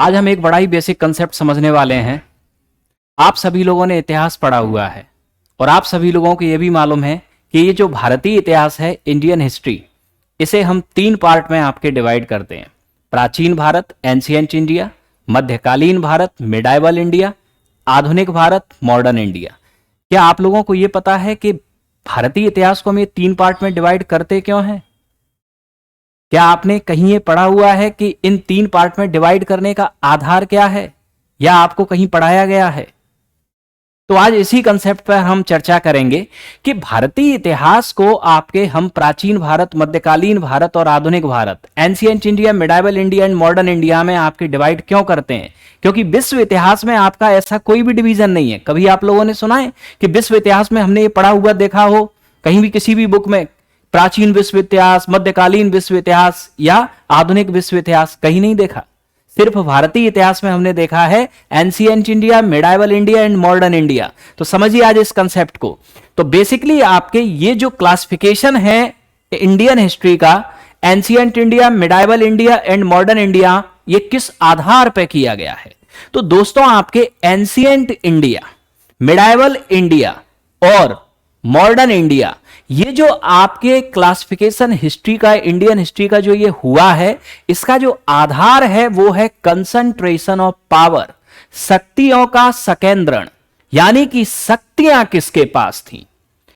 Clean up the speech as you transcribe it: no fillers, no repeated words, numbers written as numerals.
आज हम एक बड़ा ही बेसिक कंसेप्ट समझने वाले हैं। आप सभी लोगों ने इतिहास पढ़ा हुआ है और आप सभी लोगों को यह भी मालूम है कि ये जो भारतीय इतिहास है, इंडियन हिस्ट्री, इसे हम 3 पार्ट में आपके डिवाइड करते हैं। प्राचीन भारत, एंशिएंट इंडिया, मध्यकालीन भारत, मिडाइवल इंडिया, आधुनिक भारत, मॉडर्न इंडिया। क्या आप लोगों को यह पता है कि भारतीय इतिहास को हम ये 3 पार्ट में डिवाइड करते क्यों हैं? क्या आपने कहीं ये पढ़ा हुआ है कि इन 3 पार्ट में डिवाइड करने का आधार क्या है, या आपको कहीं पढ़ाया गया है? तो आज इसी कंसेप्ट पर हम चर्चा करेंगे कि भारतीय इतिहास को आपके हम प्राचीन भारत, मध्यकालीन भारत और आधुनिक Bharat, ancient India, medieval India and modern India में आपके डिवाइड क्यों करते हैं। क्योंकि विश्व इतिहास में आपका ऐसा कोई भी डिवीजन नहीं है। कभी आप लोगों ने सुना है कि विश्व इतिहास में हमने ये पढ़ा हुआ देखा हो कहीं भी किसी भी बुक में, प्राचीन विश्व इतिहास, मध्यकालीन विश्व इतिहास या आधुनिक विश्व इतिहास? कहीं नहीं देखा। सिर्फ भारतीय इतिहास में हमने देखा है ancient India, medieval India and modern India. तो समझिए आज इस कंसेप्ट को। तो बेसिकली आपके ये जो क्लासिफिकेशन है इंडियन हिस्ट्री का, ancient India, medieval India and modern India, ये किस आधार पर किया गया है? तो दोस्तों, आपके एंशिएंट इंडिया, मिडाइवल इंडिया और मॉडर्न इंडिया, ये जो आपके क्लासिफिकेशन हिस्ट्री का, इंडियन हिस्ट्री का जो ये हुआ है, इसका जो आधार है वो है कंसंट्रेशन ऑफ पावर, शक्तियों का संकेंद्रण। यानी कि शक्तियां किसके पास थी?